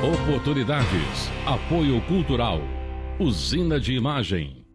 Oportunidades. Apoio Cultural. Usina de Imagem.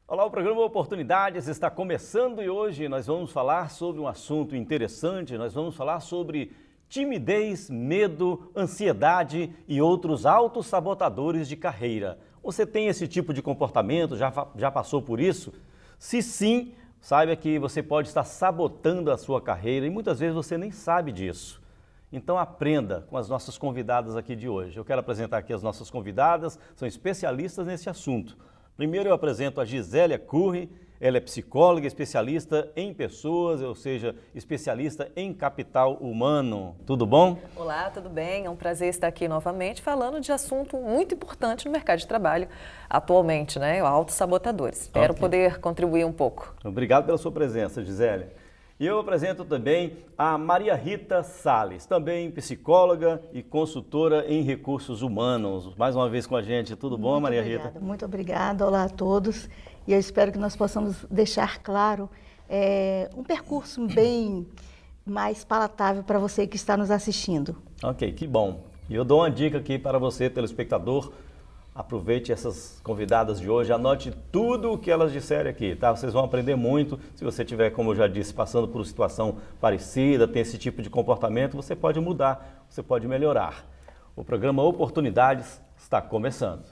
Olá, o programa Oportunidades está começando e hoje nós vamos falar sobre um assunto interessante. Nós vamos falar sobre timidez, medo, ansiedade e outros autossabotadores de carreira. Você tem esse tipo de comportamento? Já passou por isso? Se sim, saiba que você pode estar sabotando a sua carreira e muitas vezes você nem sabe disso. Então aprenda com as nossas convidadas aqui de hoje. Eu quero apresentar aqui as nossas convidadas, são especialistas nesse assunto. Primeiro eu apresento a Gisélia Curri, ela é psicóloga, especialista em pessoas, ou seja, especialista em capital humano. Tudo bom? Olá, tudo bem? É um prazer estar aqui novamente falando de assunto muito importante no mercado de trabalho atualmente, né? Autossabotadores. Espero poder contribuir um pouco. Obrigado pela sua presença, Gisélia. E eu apresento também a Maria Rita Salles, também psicóloga e consultora em recursos humanos. Mais uma vez com a gente, tudo bom, Maria Rita? Muito obrigada, olá a todos. E eu espero que nós possamos deixar claro um percurso bem mais palatável para você que está nos assistindo. Ok, que bom. E eu dou uma dica aqui para você, telespectador. Aproveite essas convidadas de hoje, anote tudo o que elas disserem aqui, tá? Vocês vão aprender muito. Se você tiver, como eu já disse, passando por uma situação parecida, tem esse tipo de comportamento, você pode mudar, você pode melhorar. O programa Oportunidades está começando.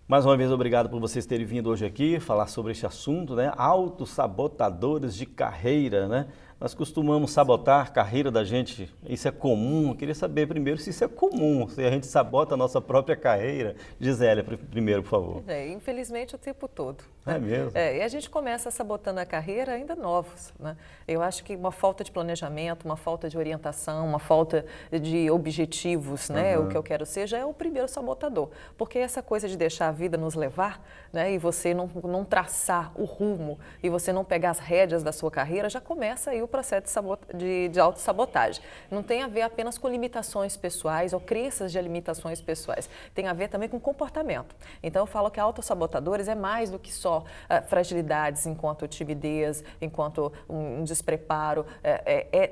Mais uma vez, obrigado por vocês terem vindo hoje aqui falar sobre este assunto, né? Autossabotadores de carreira, né? Nós costumamos sabotar a carreira da gente, isso é comum. Eu queria saber primeiro se isso é comum, se a gente sabota a nossa própria carreira. Gisélia, primeiro, por favor. Infelizmente, o tempo todo. É mesmo? E a gente começa sabotando a carreira ainda novos, né? Eu acho que uma falta de planejamento, uma falta de orientação, uma falta de objetivos, né? O que eu quero ser, já é o primeiro sabotador. Porque essa coisa de deixar a vida nos levar, né? E você não traçar o rumo, e você não pegar as rédeas da sua carreira, já começa aí o processo de autossabotagem. Não tem a ver apenas com limitações pessoais ou crenças de limitações pessoais. Tem a ver também com comportamento. Então, eu falo que autossabotadores é mais do que só fragilidades enquanto timidez, enquanto um despreparo.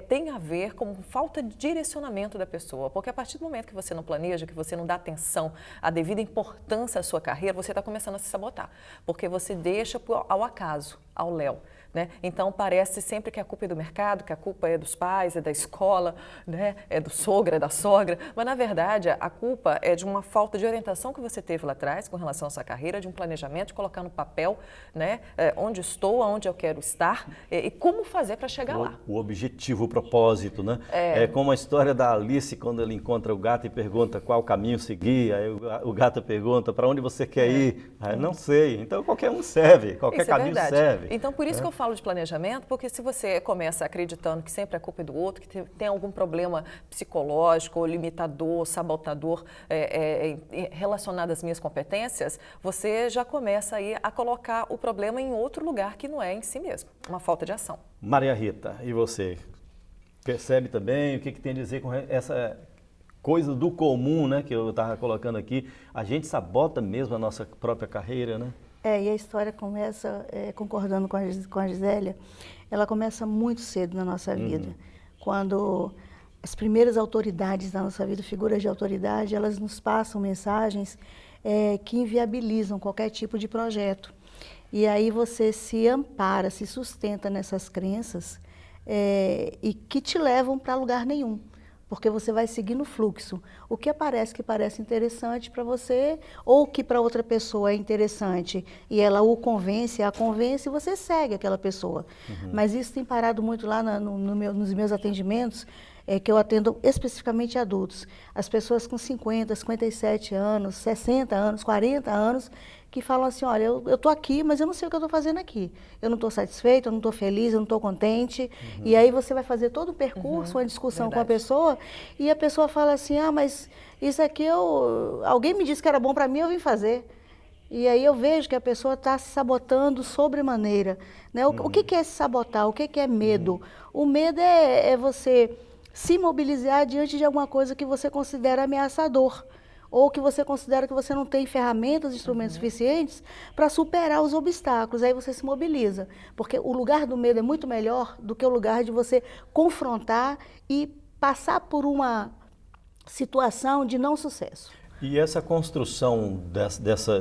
Tem a ver com falta de direcionamento da pessoa. Porque a partir do momento que você não planeja, que você não dá atenção, a devida importância à sua carreira, você está começando a se sabotar. Porque você deixa ao acaso, ao léu. Né? Então parece sempre que a culpa é do mercado, que a culpa é dos pais, é da escola, né? É do sogro, é da sogra, mas na verdade a culpa é de uma falta de orientação que você teve lá atrás com relação à sua carreira, de um planejamento, de colocar no papel, né? Onde estou, aonde eu quero estar e como fazer para chegar lá. O objetivo, o propósito, né? É como a história da Alice, quando ele encontra o gato e pergunta qual caminho seguir, aí o gato pergunta para onde você quer ir, aí não sei, então qualquer um serve, qualquer caminho serve. Então por isso que eu falo de planejamento, porque se você começa acreditando que sempre a culpa é do outro, que tem algum problema psicológico, ou limitador, sabotador relacionado às minhas competências, você já começa aí a colocar o problema em outro lugar que não é em si mesmo, uma falta de ação. Maria Rita, e você? Percebe também o que tem a dizer com essa coisa do comum, né, que eu estava colocando aqui? A gente sabota mesmo a nossa própria carreira, né? E a história começa, concordando com a Gisélia, ela começa muito cedo na nossa vida. Quando as primeiras autoridades da nossa vida, figuras de autoridade, elas nos passam mensagens que inviabilizam qualquer tipo de projeto. E aí você se ampara, se sustenta nessas crenças e que te levam para lugar nenhum. Porque você vai seguindo o fluxo. O que parece interessante para você, ou que para outra pessoa é interessante, e ela a convence, e você segue aquela pessoa. Mas isso tem parado muito lá nos meus atendimentos, que eu atendo especificamente adultos. As pessoas com 50, 57 anos, 60 anos, 40 anos, que falam assim, olha, eu estou aqui, mas eu não sei o que eu estou fazendo aqui. Eu não estou satisfeito, eu não estou feliz, eu não estou contente. E aí você vai fazer todo o percurso, uma discussão com a pessoa, e a pessoa fala assim, mas isso aqui alguém me disse que era bom para mim, eu vim fazer. E aí eu vejo que a pessoa está se sabotando sobremaneira. Né? O que é se sabotar? O que é medo? O medo é você se mobilizar diante de alguma coisa que você considera ameaçador. ou que você considera que você não tem ferramentas, instrumentos suficientes para superar os obstáculos. Aí você se mobiliza, porque o lugar do medo é muito melhor do que o lugar de você confrontar e passar por uma situação de não sucesso. E essa construção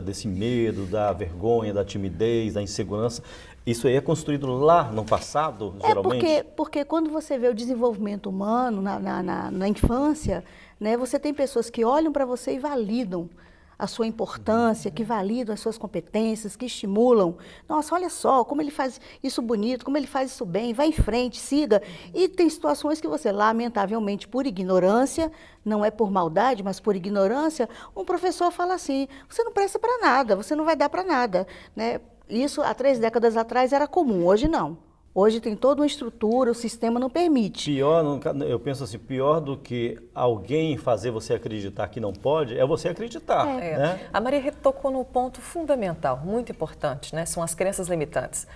desse medo, da vergonha, da timidez, da insegurança, isso aí é construído lá no passado, geralmente? Porque quando você vê o desenvolvimento humano na infância, né, você tem pessoas que olham para você e validam a sua importância, que validam as suas competências, que estimulam. Nossa, olha só como ele faz isso bonito, como ele faz isso bem, vai em frente, siga. E tem situações que você, lamentavelmente, por ignorância, não é por maldade, mas por ignorância, um professor fala assim, você não presta para nada, você não vai dar para nada, né? Isso há 3 décadas atrás era comum, hoje não. Hoje tem toda uma estrutura, o sistema não permite. Eu penso assim, pior do que alguém fazer você acreditar que não pode, é você acreditar. Né? A Maria Rita tocou num ponto fundamental, muito importante, né? São as crenças limitantes.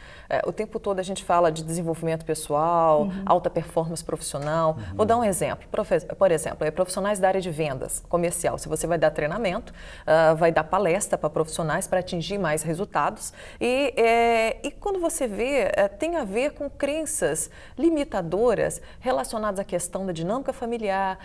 O tempo todo a gente fala de desenvolvimento pessoal, alta performance profissional. Vou dar um exemplo. Por exemplo, profissionais da área de vendas comercial. Se você vai dar treinamento, vai dar palestra para profissionais para atingir mais resultados. E quando você vê, tem a ver com crenças limitadoras relacionadas à questão da dinâmica familiar,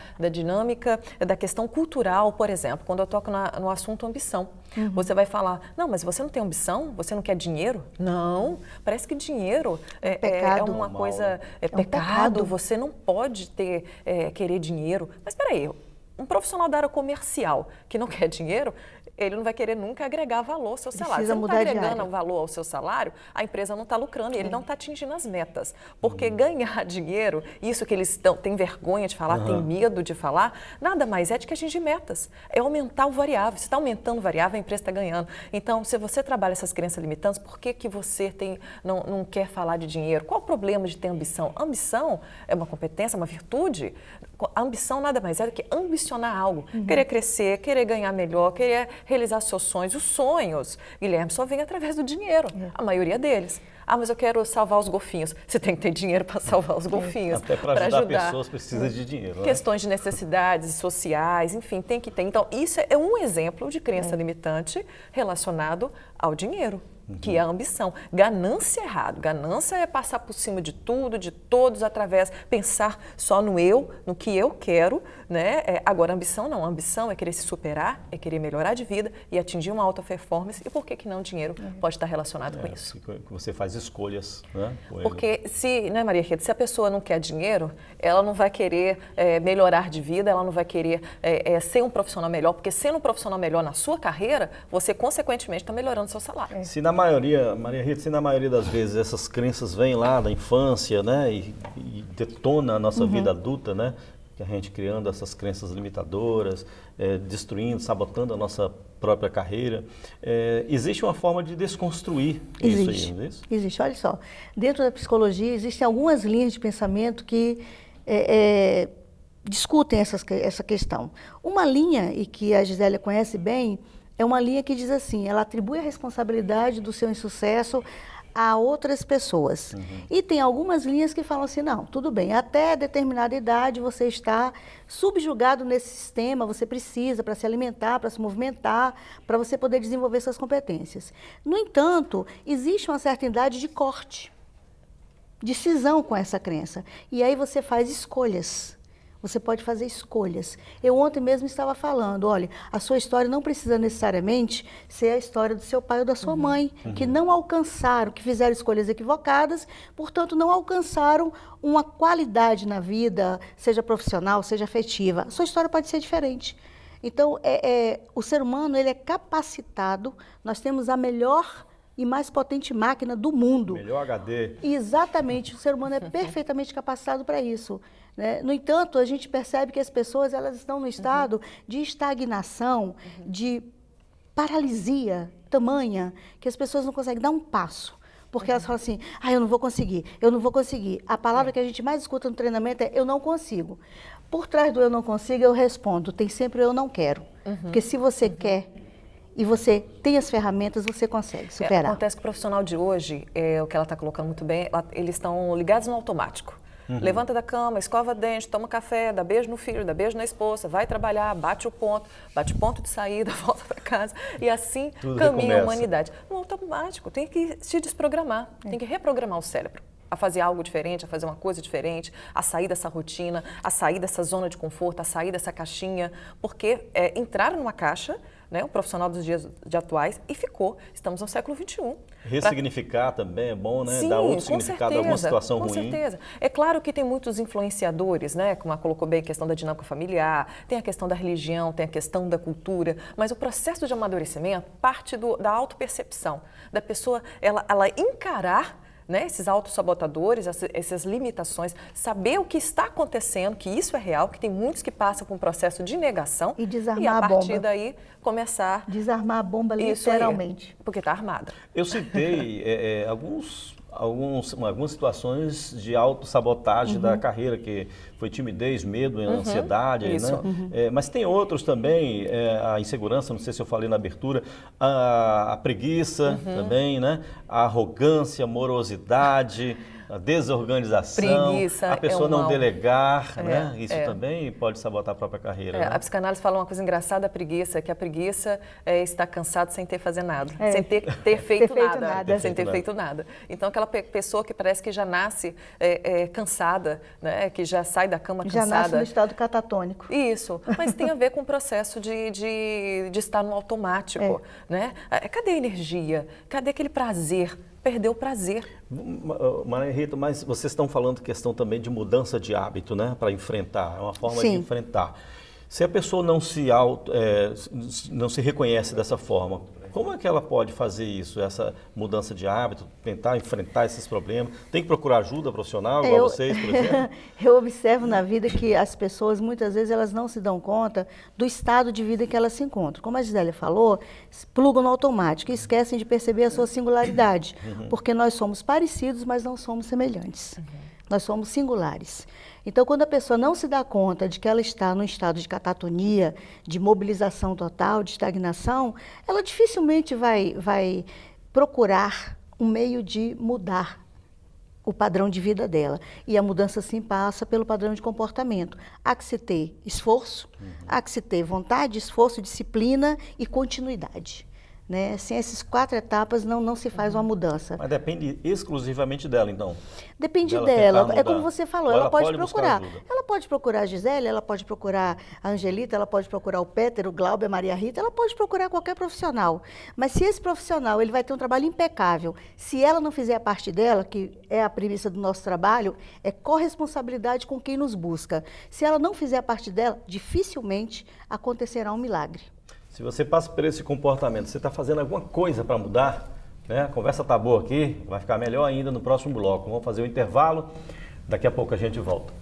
da questão cultural, por exemplo, quando eu toco no assunto ambição. Você vai falar, não, mas você não tem ambição? Você não quer dinheiro? Não, parece que dinheiro é uma coisa, é pecado, você não pode querer dinheiro. Mas espera aí, um profissional da área comercial que não quer dinheiro, ele não vai querer nunca agregar valor ao seu salário. Você não está agregando valor ao seu salário, a empresa não está lucrando e ele não está atingindo as metas. Porque ganhar dinheiro, isso que eles têm vergonha de falar, têm medo de falar, nada mais é de que atingir metas. É aumentar o variável. Se está aumentando o variável, a empresa está ganhando. Então, se você trabalha essas crenças limitantes, por que você não quer falar de dinheiro? Qual o problema de ter ambição? Ambição é uma competência, uma virtude. A ambição nada mais é do que ambicionar algo. Querer crescer, querer ganhar melhor, querer realizar seus sonhos. Os sonhos, Guilherme, só vêm através do dinheiro, a maioria deles. Mas eu quero salvar os golfinhos. Você tem que ter dinheiro para salvar os golfinhos. Até para ajudar pessoas precisa de dinheiro. Questões de necessidades sociais, enfim, tem que ter. Então, isso é um exemplo de crença limitante relacionado ao dinheiro. Que é a ambição. Ganância é errado. Ganância é passar por cima de tudo, de todos, pensar só no eu, no que eu quero, né? Agora, ambição não. A ambição é querer se superar, é querer melhorar de vida e atingir uma alta performance. E por que não o dinheiro pode estar relacionado com isso? Que você faz escolhas, né? Porque né, Maria Rita, se a pessoa não quer dinheiro, ela não vai querer melhorar de vida, ela não vai querer ser um profissional melhor, porque sendo um profissional melhor na sua carreira, você, consequentemente, está melhorando o seu salário. Maria Rita, se na maioria das vezes essas crenças vêm lá da infância, né, e detona a nossa vida adulta, né, que a gente criando essas crenças limitadoras, destruindo, sabotando a nossa própria carreira, existe uma forma de desconstruir isso aí, não é isso? Existe, olha só, dentro da psicologia existem algumas linhas de pensamento que discutem essa questão. Uma linha, e que a Gisélia conhece bem, é uma linha que diz assim, ela atribui a responsabilidade do seu insucesso a outras pessoas. E tem algumas linhas que falam assim, não, tudo bem, até determinada idade você está subjugado nesse sistema, você precisa para se alimentar, para se movimentar, para você poder desenvolver suas competências. No entanto, existe uma certa idade de corte, de cisão com essa crença. E aí você faz escolhas. Você pode fazer escolhas. Eu ontem mesmo estava falando, olha, a sua história não precisa necessariamente ser a história do seu pai ou da sua mãe, que não alcançaram, que fizeram escolhas equivocadas, portanto não alcançaram uma qualidade na vida, seja profissional, seja afetiva. A sua história pode ser diferente. Então, o ser humano ele é capacitado, nós temos a melhor e mais potente máquina do mundo. Melhor HD. Exatamente, o ser humano é perfeitamente capacitado para isso. Né? No entanto, a gente percebe que as pessoas elas estão no estado de estagnação, de paralisia tamanha, que as pessoas não conseguem dar um passo. Porque elas falam assim, eu não vou conseguir, eu não vou conseguir. A palavra que a gente mais escuta no treinamento é eu não consigo. Por trás do eu não consigo, eu respondo, tem sempre o eu não quero. Porque se você quer e você tem as ferramentas, você consegue superar. Acontece que o profissional de hoje, o que ela está colocando muito bem, eles estão ligados no automático. Levanta da cama, escova dente, toma café, dá beijo no filho, dá beijo na esposa, vai trabalhar, bate o ponto de saída, volta para casa e assim Tudo caminha recomeça. a humanidade. No automático, tem que se desprogramar, tem que reprogramar o cérebro a fazer algo diferente, a fazer uma coisa diferente, a sair dessa rotina, a sair dessa zona de conforto, a sair dessa caixinha, porque entraram numa caixa, né, o profissional dos dias atuais, e ficou. Estamos no século XXI. Ressignificar também é bom, né? Sim, Dar outro com significado certeza, a alguma situação com ruim. certeza. É claro que tem muitos influenciadores, né? Como a colocou bem, a questão da dinâmica familiar, tem a questão da religião, tem a questão da cultura, mas o processo de amadurecimento parte da autopercepção, da pessoa ela encarar, né, esses autossabotadores, essas limitações, saber o que está acontecendo, que isso é real, que tem muitos que passam por um processo de negação E desarmar e a a partir bomba. daí começar Desarmar a bomba isso aí, literalmente. porque está armada. Eu citei algumas situações de autossabotagem da carreira, que foi timidez, medo, ansiedade, isso. né? Mas tem outros também, a insegurança, não sei se eu falei na abertura, a preguiça também, né? A arrogância, a morosidade, a desorganização, Preguiça a pessoa é um não mal. delegar, né? Isso também pode sabotar a própria carreira, né? A psicanálise fala uma coisa engraçada da preguiça, que a preguiça é estar cansado sem ter fazer nada, sem ter feito nada, sem ter feito nada. Então, aquela pessoa que parece que já nasce cansada, né, que já sai da cama cansada. Já nasce no estado catatônico. Isso, mas tem a ver com o processo de estar no automático, né? Cadê a energia? Cadê aquele prazer? Perdeu o prazer. Maria Rita, mas vocês estão falando questão também de mudança de hábito, né? Para enfrentar, é uma forma de enfrentar. Se a pessoa não se reconhece dessa forma, como é que ela pode fazer isso, essa mudança de hábito, tentar enfrentar esses problemas? Tem que procurar ajuda profissional, igual vocês, por exemplo? Eu observo na vida que as pessoas, muitas vezes, elas não se dão conta do estado de vida que elas se encontram. Como a Gisele falou, plugam no automático e esquecem de perceber a sua singularidade, porque nós somos parecidos, mas não somos semelhantes. Nós somos singulares. Então, quando a pessoa não se dá conta de que ela está num estado de catatonia, de mobilização total, de estagnação, ela dificilmente vai procurar um meio de mudar o padrão de vida dela. E a mudança, sim, passa pelo padrão de comportamento. Há que se ter esforço, há que se ter vontade, esforço, disciplina e continuidade. Né? Sem essas 4 etapas não se faz uma mudança. Mas depende exclusivamente dela, então? Depende dela. Tentar É como mudar. você falou, Ou ela pode procurar. buscar ajuda. Ela pode procurar a Gisele, ela pode procurar a Angelita, ela pode procurar o Péter, o Glauber, a Maria Rita, ela pode procurar qualquer profissional. Mas se esse profissional ele vai ter um trabalho impecável, se ela não fizer a parte dela, que é a premissa do nosso trabalho, é corresponsabilidade com quem nos busca. Se ela não fizer a parte dela, dificilmente acontecerá um milagre. Se você passa por esse comportamento, você está fazendo alguma coisa para mudar, né? A conversa está boa aqui, vai ficar melhor ainda no próximo bloco. Vamos fazer o intervalo, daqui a pouco a gente volta.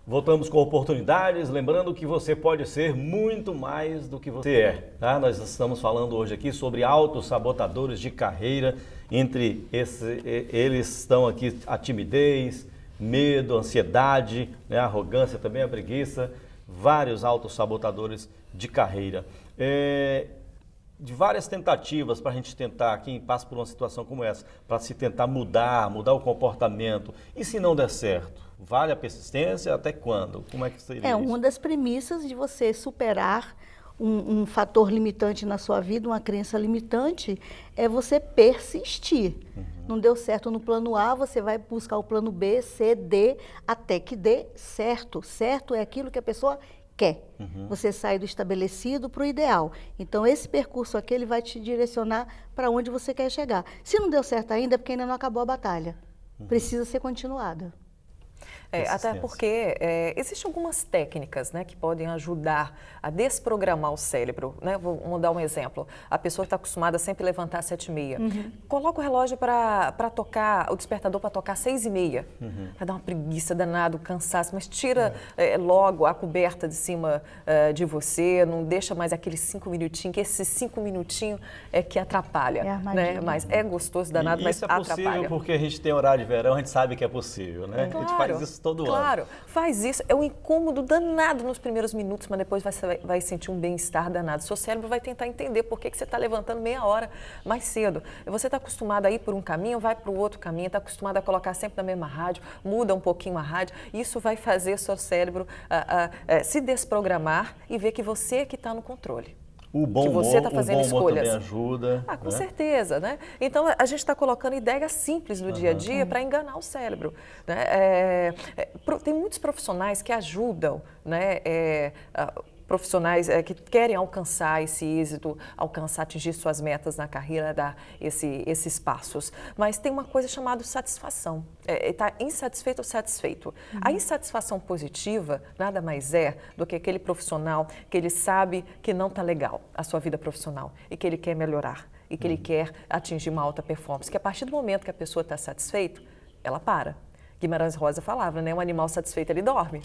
Voltamos com oportunidades, lembrando que você pode ser muito mais do que você é. Tá? Nós estamos falando hoje aqui sobre autossabotadores de carreira. Entre eles estão aqui a timidez, medo, ansiedade, né, a arrogância também, a preguiça, vários autossabotadores de carreira. De várias tentativas para a gente tentar, quem passa por uma situação como essa, para se tentar mudar o comportamento, e se não der certo, vale a persistência até quando? Como é que seria isso? Uma das premissas de você superar um fator limitante na sua vida, uma crença limitante, é você persistir. Não deu certo no plano A, você vai buscar o plano B, C, D, até que dê certo. Certo é aquilo que a pessoa quer. Você sai do estabelecido para o ideal. Então, esse percurso aqui, ele vai te direcionar para onde você quer chegar. Se não deu certo ainda, é porque ainda não acabou a batalha. Precisa ser continuada. Até porque existem algumas técnicas, né, que podem ajudar a desprogramar o cérebro. Né? Vou dar um exemplo. A pessoa que está acostumada a sempre levantar às 7h30. Coloca o relógio para tocar, o despertador para tocar às 6h30. Vai dar uma preguiça danada, um cansaço, mas tira logo a coberta de cima de você, não deixa mais aqueles 5 minutinhos, que esses 5 minutinhos é que atrapalha. Né? Mas é gostoso danado, mas isso é possível atrapalha. porque a gente tem horário de verão, a gente sabe que é possível, né? Claro, a gente faz isso todo ano. Claro, faz isso. É um incômodo danado nos primeiros minutos, mas depois vai sentir um bem-estar danado. Seu cérebro vai tentar entender por que você está levantando meia hora mais cedo. Você está acostumado a ir por um caminho, vai para o outro caminho, está acostumado a colocar sempre na mesma rádio, muda um pouquinho a rádio. Isso vai fazer seu cérebro se desprogramar e ver que você é que está no controle. O bom humor, você está fazendo escolhas. Também ajuda. Com certeza, né? Então, a gente está colocando ideias simples no dia a dia para enganar o cérebro. Né? Tem muitos profissionais que ajudam, né? Profissionais que querem alcançar esse êxito, atingir suas metas na carreira, dar esses passos. Mas tem uma coisa chamada satisfação. Está insatisfeito ou satisfeito. A insatisfação positiva nada mais é do que aquele profissional que ele sabe que não está legal a sua vida profissional e que ele quer melhorar e que ele quer atingir uma alta performance. Que a partir do momento que a pessoa está satisfeita, ela para. Guimarães Rosa falava, né? Um animal satisfeito, ele dorme.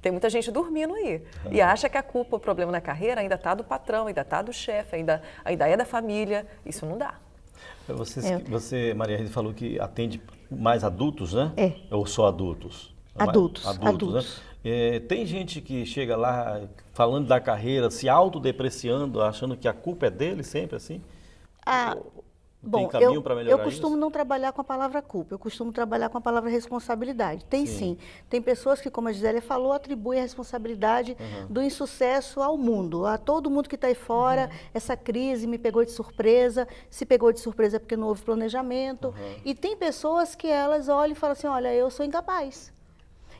Tem muita gente dormindo aí e acha que a culpa, o problema na carreira ainda está do patrão, ainda está do chefe, ainda é da família. Isso não dá. Você, Maria Rita, falou que atende mais adultos, né? Ou só adultos? Adultos. Né? Tem gente que chega lá falando da carreira, se autodepreciando, achando que a culpa é dele sempre assim? Bom, eu costumo não trabalhar com a palavra culpa, eu costumo trabalhar com a palavra responsabilidade. Tem sim. Tem pessoas que, como a Gisélia falou, atribuem a responsabilidade do insucesso ao mundo, a todo mundo que está aí fora. Essa crise me pegou de surpresa, se pegou de surpresa porque não houve planejamento. E tem pessoas que elas olham e falam assim, olha, eu sou incapaz.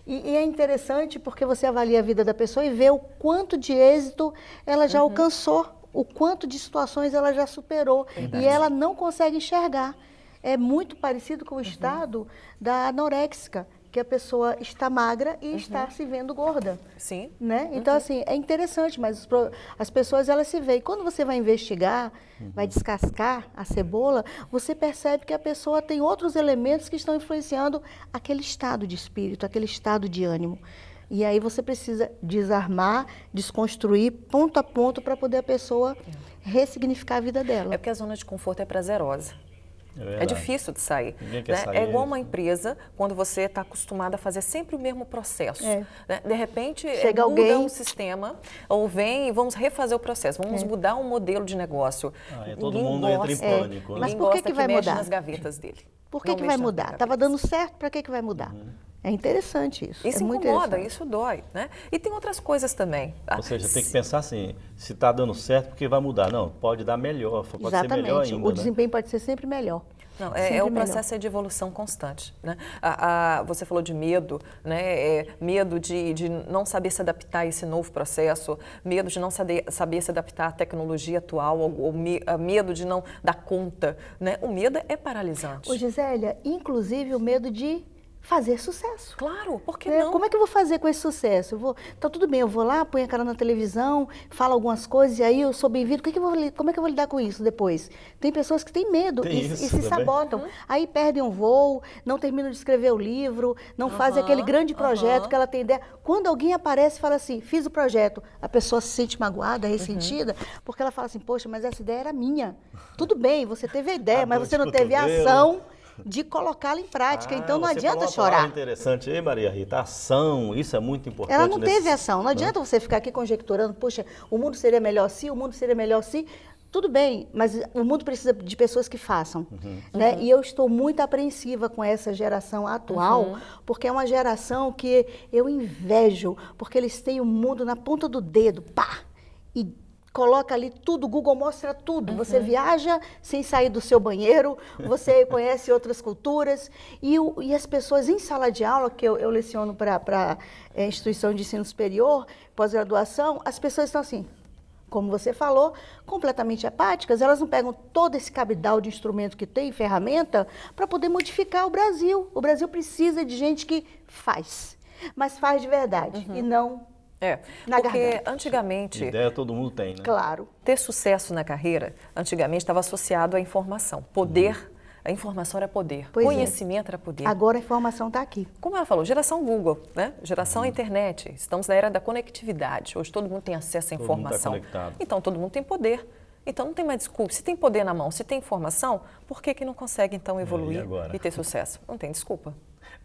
E é interessante porque você avalia a vida da pessoa e vê o quanto de êxito ela já alcançou. O quanto de situações ela já superou. Verdade. E ela não consegue enxergar. É muito parecido com o estado da anoréxica, que a pessoa está magra e está se vendo gorda. Sim. Né? Então, assim, é interessante, mas as pessoas, elas se veem. Quando você vai investigar, vai descascar a cebola, você percebe que a pessoa tem outros elementos que estão influenciando aquele estado de espírito, aquele estado de ânimo. E aí você precisa desarmar, desconstruir ponto a ponto para poder a pessoa ressignificar a vida dela. É porque a zona de conforto é prazerosa. É difícil de sair. Ninguém quer sair. É igual uma empresa, quando você está acostumado a fazer sempre o mesmo processo. Né? De repente, muda um sistema, ou vem e vamos refazer o processo, vamos mudar um modelo de negócio. Todo mundo entra em pânico. Mas por que vai mudar? Nas gavetas dele. Por que vai mudar? Estava dando certo, para que vai mudar? É interessante isso. Isso muito incomoda, isso dói, né? E tem outras coisas também. Ou seja, tem que pensar assim, se está dando certo, porque vai mudar. Não, pode dar melhor, pode Exatamente. ser melhor ainda. O desempenho pode ser sempre melhor. Não, o processo de evolução constante. Né? Você falou de medo, né? Medo de não saber se adaptar a esse novo processo, medo de não saber se adaptar à tecnologia atual, ou medo de não dar conta. Né? O medo é paralisante. Ô, Gisélia, inclusive o medo de fazer sucesso. Claro, por que não? Como é que eu vou fazer com esse sucesso? Tá tudo bem, eu vou lá, ponho a cara na televisão, falo algumas coisas e aí eu sou bem-vindo. Como é que eu vou lidar com isso depois? Tem pessoas que têm medo e se sabotam. Aí perdem um voo, não terminam de escrever o livro, não fazem aquele grande projeto que ela tem ideia. Quando alguém aparece e fala assim, fiz o projeto, a pessoa se sente magoada, ressentida, porque ela fala assim, poxa, mas essa ideia era minha. Tudo bem, você teve a ideia, mas você não teve a ação de colocá-la em prática, então não adianta chorar. Interessante aí, Maria Rita, ação, isso é muito importante. Ela não teve ação, não adianta você ficar aqui conjecturando, poxa, o mundo seria melhor se, o mundo seria melhor se. Tudo bem, mas o mundo precisa de pessoas que façam. Né? E eu estou muito apreensiva com essa geração atual, porque é uma geração que eu invejo, porque eles têm o mundo na ponta do dedo, pá, e coloca ali tudo, o Google mostra tudo. Você viaja sem sair do seu banheiro, você conhece outras culturas. E as pessoas em sala de aula, que eu leciono para instituição de ensino superior, pós-graduação, as pessoas estão assim, como você falou, completamente apáticas. Elas não pegam todo esse cabedal de instrumento que tem, ferramenta, para poder modificar o Brasil. O Brasil precisa de gente que faz, mas faz de verdade e não... porque antigamente... Ideia todo mundo tem, né? Claro. Ter sucesso na carreira, antigamente estava associado à informação. Poder, a informação era poder. Conhecimento era poder. Agora a informação está aqui. Como ela falou, geração Google, né? Geração internet. Estamos na era da conectividade. Hoje todo mundo tem acesso à informação. Todo mundo tá conectado. Então todo mundo tem poder. Então não tem mais desculpa. Se tem poder na mão, se tem informação, por que não consegue então evoluir e ter sucesso? Não tem desculpa.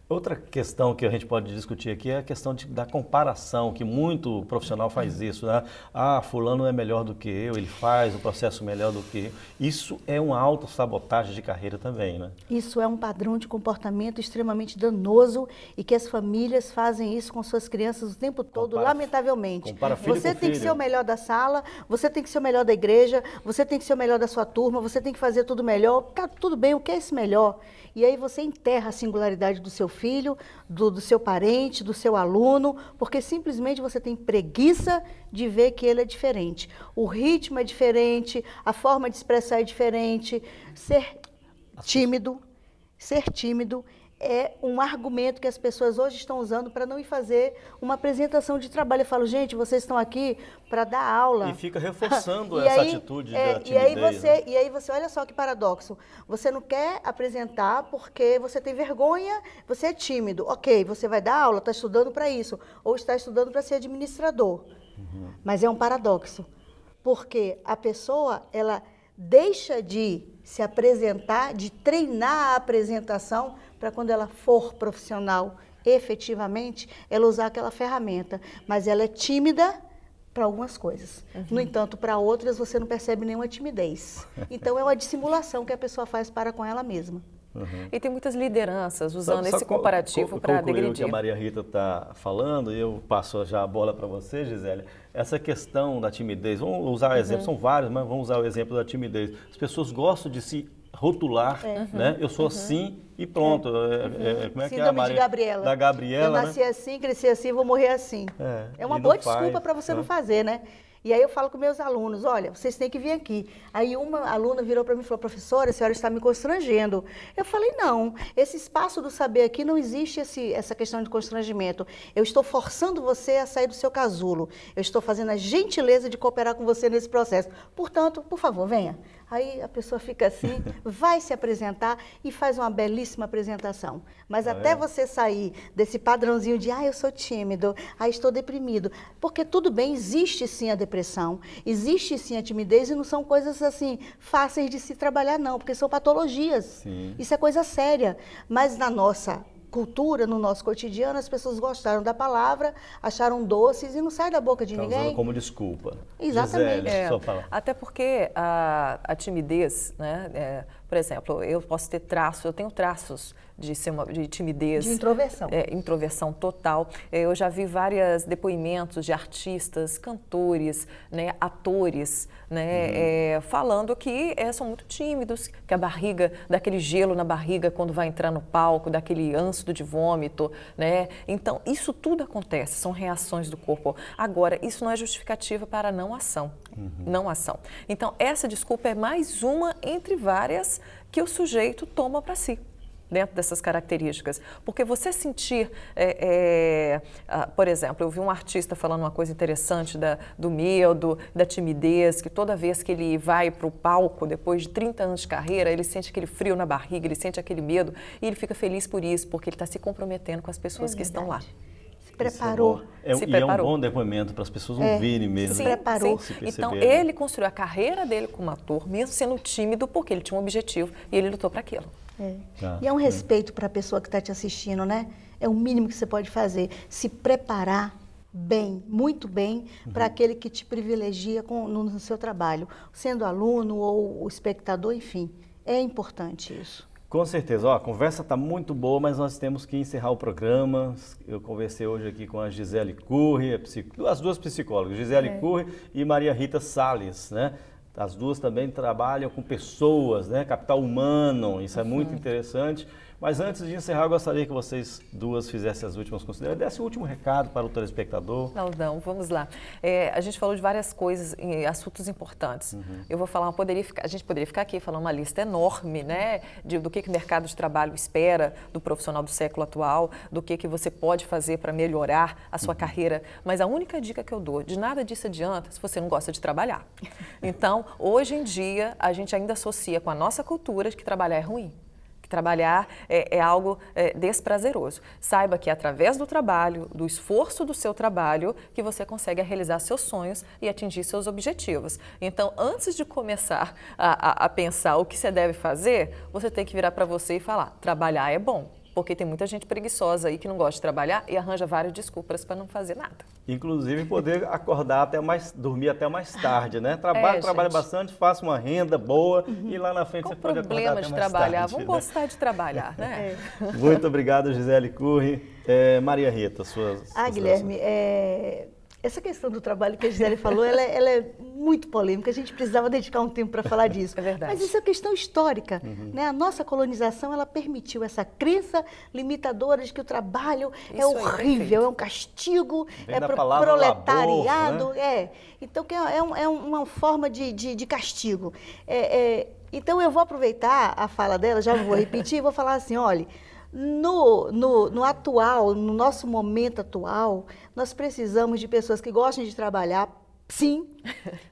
Outra questão que a gente pode discutir aqui é a questão da comparação, que muito profissional faz isso, né? Ah, fulano é melhor do que eu, ele faz o processo melhor do que eu. Isso é uma autossabotagem de carreira também, né? Isso é um padrão de comportamento extremamente danoso e que as famílias fazem isso com suas crianças o tempo todo, lamentavelmente. Compara filho Você com tem que filho. ser o melhor da sala, você tem que ser o melhor da igreja, você tem que ser o melhor da sua turma, você tem que fazer tudo melhor. Tá tudo bem, o que é esse melhor? E aí você enterra a singularidade do seu filho, do seu parente, do seu aluno, porque simplesmente você tem preguiça de ver que ele é diferente. O ritmo é diferente, a forma de expressar é diferente. Ser tímido é um argumento que as pessoas hoje estão usando para não ir fazer uma apresentação de trabalho. Eu falo, gente, vocês estão aqui para dar aula. E fica reforçando essa atitude da timidez. E aí você, olha só que paradoxo, você não quer apresentar porque você tem vergonha, você é tímido. Ok, você vai dar aula, está estudando para isso, ou está estudando para ser administrador. Mas é um paradoxo, porque a pessoa, ela deixa de se apresentar, de treinar a apresentação para quando ela for profissional, efetivamente, ela usar aquela ferramenta. Mas ela é tímida para algumas coisas. No entanto, para outras você não percebe nenhuma timidez. Então é uma dissimulação que a pessoa faz para com ela mesma. E tem muitas lideranças usando esse comparativo para degredir. O que a Maria Rita está falando, e eu passo já a bola para você, Gisele, essa questão da timidez, vamos usar exemplos, são vários, mas vamos usar o exemplo da timidez. As pessoas gostam de se rotular, né? Eu sou assim e pronto. Como é que é a Maria? Gabriela. Da Gabriela, eu nasci assim, cresci assim, vou morrer assim. É uma boa desculpa para você não fazer, né? E aí eu falo com meus alunos, olha, vocês têm que vir aqui. Aí uma aluna virou para mim e falou, professora, a senhora está me constrangendo. Eu falei, não, esse espaço do saber aqui não existe essa questão de constrangimento. Eu estou forçando você a sair do seu casulo. Eu estou fazendo a gentileza de cooperar com você nesse processo. Portanto, por favor, venha. Aí a pessoa fica assim, vai se apresentar e faz uma belíssima apresentação. Mas até você sair desse padrãozinho de, eu sou tímido, estou deprimido. Porque tudo bem, existe sim a depressão, existe sim a timidez e não são coisas assim fáceis de se trabalhar não, porque são patologias. Sim. Isso é coisa séria. Mas na nossa cultura, no nosso cotidiano, as pessoas gostaram da palavra, acharam doces e não sai da boca de ninguém. Usando como desculpa. Exatamente. Gisele, só falar. Até porque a timidez, né? Por exemplo, eu posso ter traços, eu tenho traços de timidez. De introversão. Introversão total. Eu já vi vários depoimentos de artistas, cantores, né, atores, né, falando que são muito tímidos, que a barriga, daquele gelo na barriga quando vai entrar no palco, daquele ânsido de vômito, né? Então, isso tudo acontece, são reações do corpo. Agora, isso não é justificativa para não ação. Não ação. Então, essa desculpa é mais uma entre várias que o sujeito toma para si, dentro dessas características. Porque você sentir, por exemplo, eu vi um artista falando uma coisa interessante do medo, da timidez, que toda vez que ele vai para o palco, depois de 30 anos de carreira, ele sente aquele frio na barriga, ele sente aquele medo e ele fica feliz por isso, porque ele está se comprometendo com as pessoas que estão lá. Preparou. Se preparou. É um bom depoimento para as pessoas ouvirem mesmo. Sim, preparou. Sim. Então, ele construiu a carreira dele como ator, mesmo sendo tímido, porque ele tinha um objetivo e ele lutou para aquilo. E é um respeito para a pessoa que está te assistindo, né? É o mínimo que você pode fazer. Se preparar bem, muito bem, para aquele que te privilegia no seu trabalho. Sendo aluno ou o espectador, enfim. É importante isso. Com certeza. A conversa está muito boa, mas nós temos que encerrar o programa. Eu conversei hoje aqui com a Gisele Curri, as duas psicólogas, Gisele Curri e Maria Rita Salles, né? As duas também trabalham com pessoas, né? Capital humano, isso é muito interessante. Mas antes de encerrar, eu gostaria que vocês duas fizessem as últimas considerações, desse o último recado para o telespectador. Não, vamos lá. A gente falou de várias coisas, assuntos importantes. Eu vou falar, a gente poderia ficar aqui falando uma lista enorme, né, do que o mercado de trabalho espera do profissional do século atual, do que você pode fazer para melhorar a sua carreira. Mas a única dica que eu dou, de nada disso adianta se você não gosta de trabalhar. Então, hoje em dia, a gente ainda associa com a nossa cultura de que trabalhar é ruim. Trabalhar é algo desprazeroso. Saiba que é através do trabalho, do esforço do seu trabalho, que você consegue realizar seus sonhos e atingir seus objetivos. Então, antes de começar a pensar o que você deve fazer, você tem que virar para você e falar, trabalhar é bom. Porque tem muita gente preguiçosa aí que não gosta de trabalhar e arranja várias desculpas para não fazer nada. Inclusive poder acordar dormir até mais tarde, né? Trabalha bastante, faça uma renda boa e lá na frente Qual você pode acordar problema até de mais trabalhar? tarde, Vamos né? gostar de trabalhar, né? Muito obrigado, Gisele Curri. Maria Rita, suas... Guilherme, essa questão do trabalho que a Gisele falou, ela é muito polêmica, a gente precisava dedicar um tempo para falar disso. É verdade. Mas isso é questão histórica, né? A nossa colonização, ela permitiu essa crença limitadora de que o trabalho é horrível, é um castigo, é para o proletariado. Labor, né? Então, que é uma forma de castigo. Então, eu vou aproveitar a fala dela, já vou repetir, e vou falar assim, olha... No nosso momento atual, nós precisamos de pessoas que gostem de trabalhar, sim,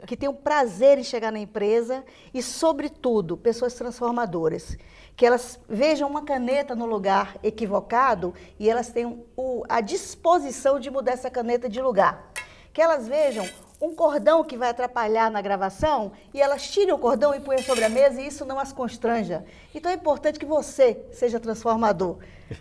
que tenham prazer em chegar na empresa e, sobretudo, pessoas transformadoras. Que elas vejam uma caneta no lugar equivocado e elas tenham a disposição de mudar essa caneta de lugar. Que elas vejam um cordão que vai atrapalhar na gravação e elas tirem o cordão e põem sobre a mesa e isso não as constranja. Então é importante que você seja transformador.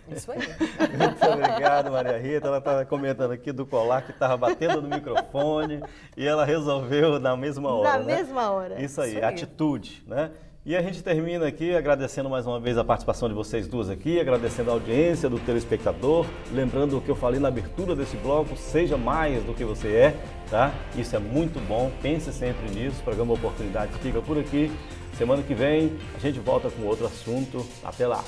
Isso aí. Muito obrigado, Maria Rita. Ela estava comentando aqui do colar que estava batendo no microfone e ela resolveu na mesma hora. Na mesma hora. Isso aí, atitude, né? E a gente termina aqui agradecendo mais uma vez a participação de vocês duas aqui, agradecendo a audiência do telespectador, lembrando o que eu falei na abertura desse bloco, seja mais do que você é, tá? Isso é muito bom, pense sempre nisso, o programa Oportunidade fica por aqui. Semana que vem a gente volta com outro assunto. Até lá!